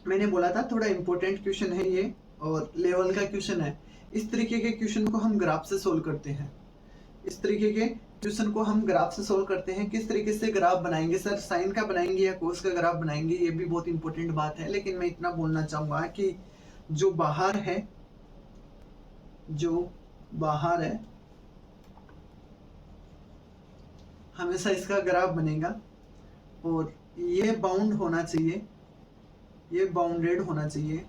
मैंने बोला था थोड़ा इम्पोर्टेंट क्वेश्चन है ये और लेवल का क्वेश्चन है। इस तरीके के क्वेश्चन को हम ग्राफ से सोल्व करते हैं। इस तरीके के क्वेश्चन को हम ग्राफ से सोल्व करते हैं। किस तरीके से ग्राफ बनाएंगे सर, साइन का बनाएंगे या कोस का ग्राफ बनाएंगे, ये भी बहुत इंपॉर्टेंट बात है। लेकिन मैं इतना बोलना चाहूंगा कि जो बाहर है हमेशा इसका ग्राफ बनेगा और ये बाउंड होना चाहिए, ये बाउंडेड होना चाहिए।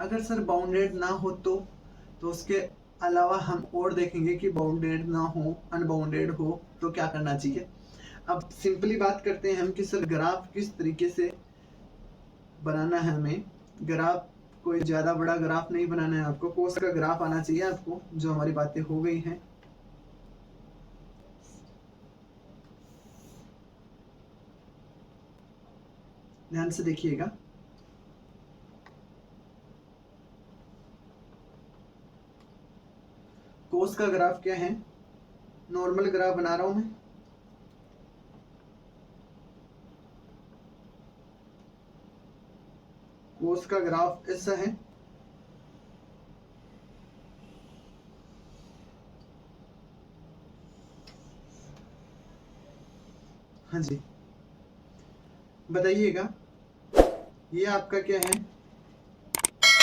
अगर सर बाउंडेड ना हो तो उसके अलावा हम और देखेंगे कि बाउंडेड ना हो, अनबाउंडेड हो तो क्या करना चाहिए। अब सिंपली बात करते हैं हम कि सर ग्राफ किस तरीके से बनाना है। हमें ग्राफ कोई ज़्यादा बड़ा ग्राफ नहीं बनाना है आपको, कोस का ग्राफ आना चाहिए आपको। जो हमारी बातें हो गई हैं ध्यान से देखिएगा। कोस का ग्राफ क्या है, नॉर्मल ग्राफ बना रहा हूं मैं। कोस का ग्राफ ऐसा है। हाँ जी, बताइएगा ये आपका क्या है,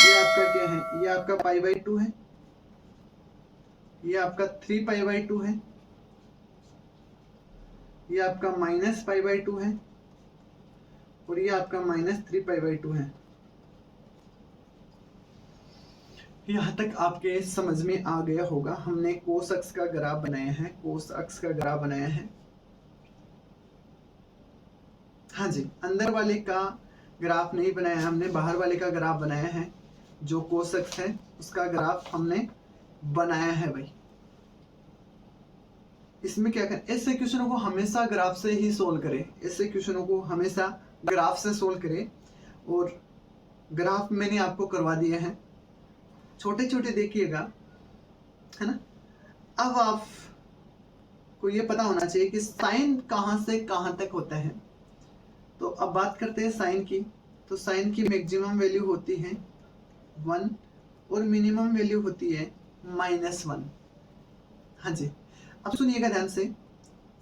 ये आपका क्या है, ये आपका π/2 है, ये आपका 3π/2 है, ये आपका -π/2 है और ये आपका -3π/2 है। यहाँ तक आपके समझ में आ गया होगा। हमने कोस अक्ष का ग्राफ बनाया है, कोस अक्ष का ग्राफ बनाया है। हाँ जी, अंदर वाले का ग्राफ नहीं बनाया हमने, बाहर वाले का ग्राफ बनाया है। जो कोस अक्ष है उसका ग्राफ हमने बनाया है भाई। इसमें क्या करें, ऐसे क्वेश्चनों को हमेशा ग्राफ से ही सोल्व करें, ऐसे क्वेश्चनों को हमेशा ग्राफ से सोल्व करें। और ग्राफ मैंने आपको करवा दिए हैं, छोटे छोटे देखिएगा, है ना। अब आपको ये पता होना चाहिए कि साइन कहाँ से कहाँ तक होता है। तो अब बात करते हैं साइन की। तो साइन की मैक्सिमम वैल्यू होती है 1 और मिनिमम वैल्यू होती है -1। हाँ जी, अब सुनिएगा ध्यान से,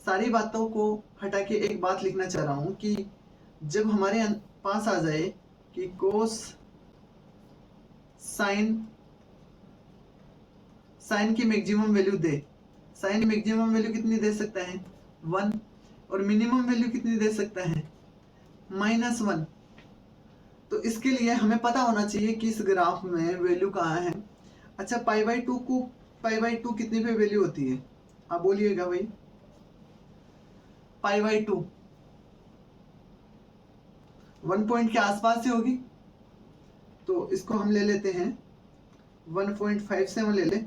सारी बातों को हटा के एक बात लिखना चाह रहा हूं कि जब हमारे पास आ जाए कि कोस साइन की मैक्सिमम वैल्यू दे, साइन मैक्सिमम वैल्यू कितनी दे सकता है 1 और मिनिमम वैल्यू कितनी दे सकता है -1। तो इसके लिए हमें पता होना चाहिए कि इस ग्राफ में वैल्यू कहाँ है। अच्छा, π/2 कितनी पे वैल्यू होती है, आप बोलिएगा भाई। π/2 1 पॉइंट के आसपास ही होगी, तो इसको हम ले लेते हैं 1.57 ले लें,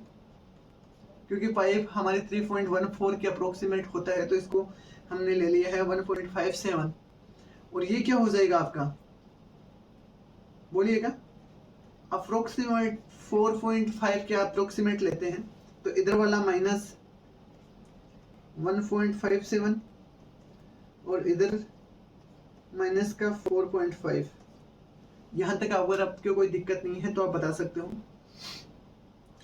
क्योंकि पाइप हमारे 3.14 के अप्रोक्सीमेट होता है, तो इसको हमने ले लिया है 1.57। और ये क्या हो जाएगा आपका, बोलिएगा। अप्रोक्सीमेट 4.5 के अप्रोक्सीमेट लेते हैं, तो इधर वाला -1.57 और इधर माइनस का 4.5। यहां तक अगर आपको कोई दिक्कत नहीं है तो आप बता सकते हो।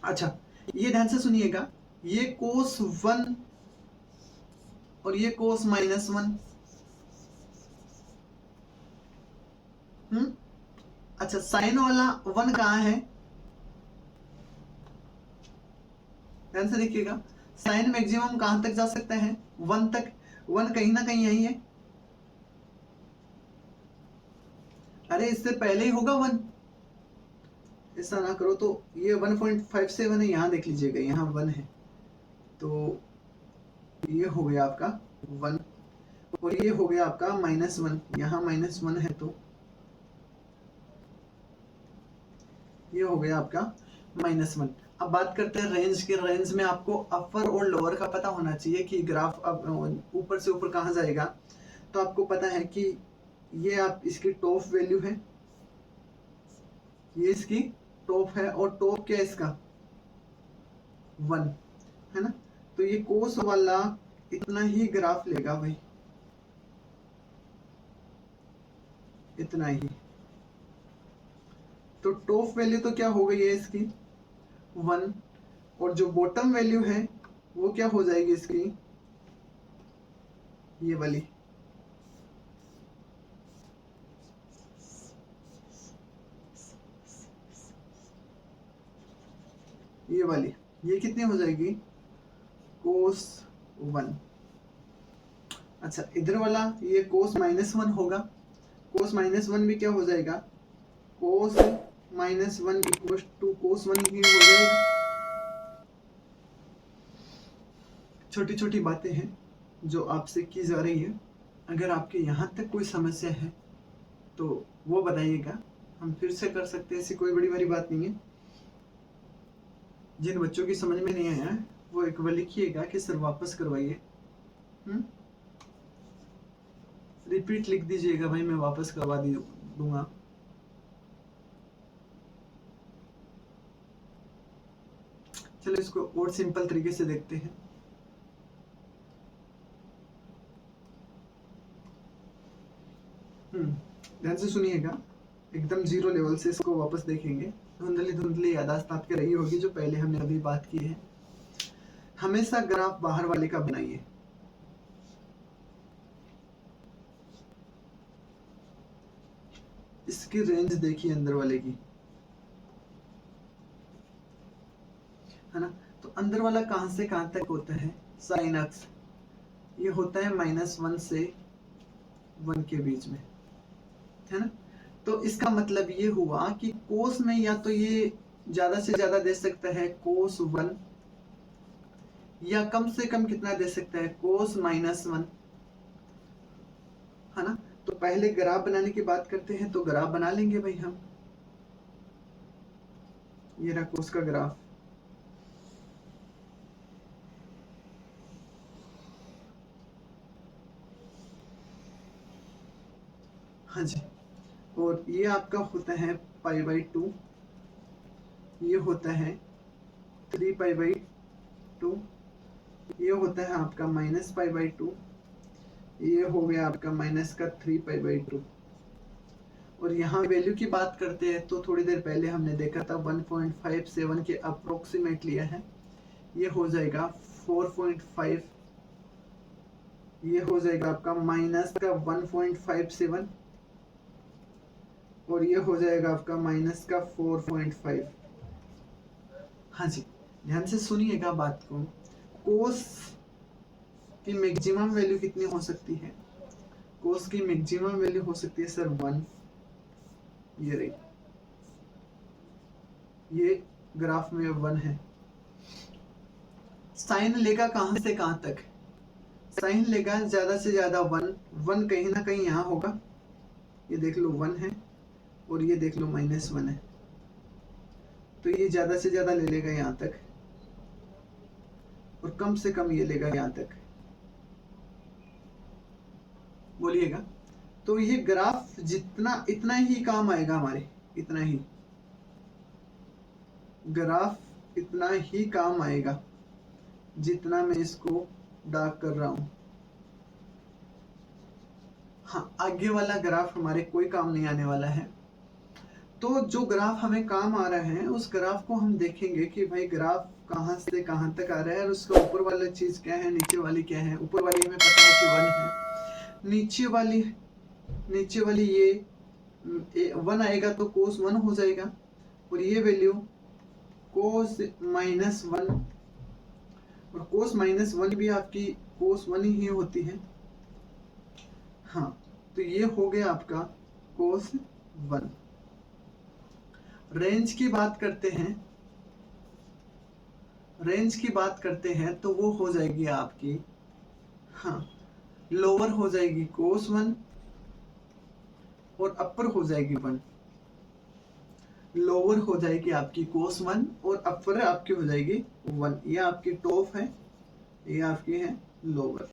अच्छा, ये ध्यान से सुनिएगा, ये कोस 1 और ये कोस -1। अच्छा, साइन वाला 1 कहाँ है, ध्यान से देखिएगा। साइन मैक्सिमम कहां तक जा सकता है 1 तक, 1 कहीं ना कहीं यही है। अरे इससे पहले ही होगा 1, ऐसा ना करो। तो ये 1.57 है, यहाँ देख लीजिएगा, यहाँ 1 है, तो ये हो गया आपका 1 और ये हो गया आपका -1, यहाँ -1 है, तो ये हो गया आपका -1। अब बात करते हैं रेंज के। रेंज में आपको अपर और लोअर का पता होना चाहिए कि ग्राफ अब ऊपर से ऊपर कहाँ जाएगा। तो आपको पता है कि ये आप इसकी टॉप वैल्यू है, ये इसकी टॉप है, और टॉप क्या है इसका 1 है ना। तो ये कोस वाला इतना ही ग्राफ लेगा भाई, इतना ही। तो टॉप वैल्यू तो क्या हो गई है इसकी 1, और जो बॉटम वैल्यू है वो क्या हो जाएगी इसकी, ये वाली। ये वाली, ये कितनी हो जाएगी कोस 1। अच्छा, इधर वाला ये कोस -1 होगा। कोस -1 भी क्या हो जाएगा, कोस -1 इक्वल टू कोस 1 ही हो जाएगा। छोटी छोटी बातें हैं जो आपसे की जा रही है। अगर आपके यहाँ तक कोई समस्या है तो वो बताइएगा, हम फिर से कर सकते हैं, ऐसी कोई बड़ी बात नहीं है। जिन बच्चों की समझ में नहीं आया वो एक बार लिखिएगा कि सर वापस करवाइए। रिपीट लिख दीजिएगा भाई, मैं वापस करवा दूंगा। चलो इसको और सिंपल तरीके से देखते हैं। ध्यान से सुनिएगा, एकदम जीरो लेवल से इसको वापस देखेंगे। धुंधली धुंधली यादाश्त आपके रही होगी जो पहले हमने अभी बात की है। हमेशा ग्राफ बाहर वाले का बनाइए। इसकी रेंज देखिए अंदर वाले की, है ना। तो अंदर वाला कहां से कहां तक होता है, साइन अक्स ये होता है -1 से 1 के बीच में, है ना। तो इसका मतलब ये हुआ कि कोस में या तो ये ज्यादा से ज्यादा दे सकता है कोस 1, या कम से कम कितना दे सकता है कोस -1, है ना। तो पहले ग्राफ बनाने की बात करते हैं, तो ग्राफ बना लेंगे भाई हम। ये रहा कोस का ग्राफ। हाँ जी, और ये आपका होता है π/2, ये होता है 3π/2, ये होता है आपका -π/2, ये हो गया आपका माइनस का 3π/2। और यहाँ वैल्यू की बात करते हैं तो थोड़ी देर पहले हमने देखा था 1.57 के अप्रोक्सीमेट लिया है, ये हो जाएगा 4.5, ये हो जाएगा आपका माइनस का 1.57, और ये हो जाएगा आपका माइनस का 4.5। हाँ जी, ध्यान से सुनिएगा बात को। कोस की मैक्सिमम वैल्यू कितनी हो सकती है, कोस की मैक्सिमम वैल्यू हो सकती है सर 1। ये रही, ये ग्राफ में 1 है। साइन लेगा कहां से कहां तक, साइन लेगा ज्यादा से ज्यादा 1 कहीं ना कहीं यहाँ होगा। ये देख लो 1 है, और ये देख लो -1 है, तो ये ज्यादा से ज्यादा ले लेगा यहाँ तक, और कम से कम ये लेगा यहाँ तक। बोलिएगा, तो ये ग्राफ जितना इतना ही काम आएगा हमारे, इतना ही ग्राफ इतना ही काम आएगा जितना मैं इसको डार्क कर रहा हूं। हाँ, आगे वाला ग्राफ हमारे कोई काम नहीं आने वाला है। तो जो ग्राफ हमें काम आ रहा है उस ग्राफ को हम देखेंगे कि भाई ग्राफ कहां से कहां तक आ रहा है, और उसका ऊपर वाला चीज क्या है, नीचे वाली क्या है। ऊपर वाली हमें पता है कि 1 है, नीचे वाली ये 1 आएगा तो कोस 1 हो जाएगा, और ये वैल्यू कोस -1, और कोस -1 भी आपकी कोस 1 ही होती है। हाँ, तो ये हो गया आपका कोस 1। रेंज की बात करते हैं, रेंज की बात करते हैं तो वो हो जाएगी आपकी, हाँ, लोअर हो जाएगी कोस 1 और अपर हो जाएगी 1। लोअर हो जाएगी आपकी कोस 1 और अपर आपकी हो जाएगी 1। ये आपकी टॉप है, ये आपकी है लोअर।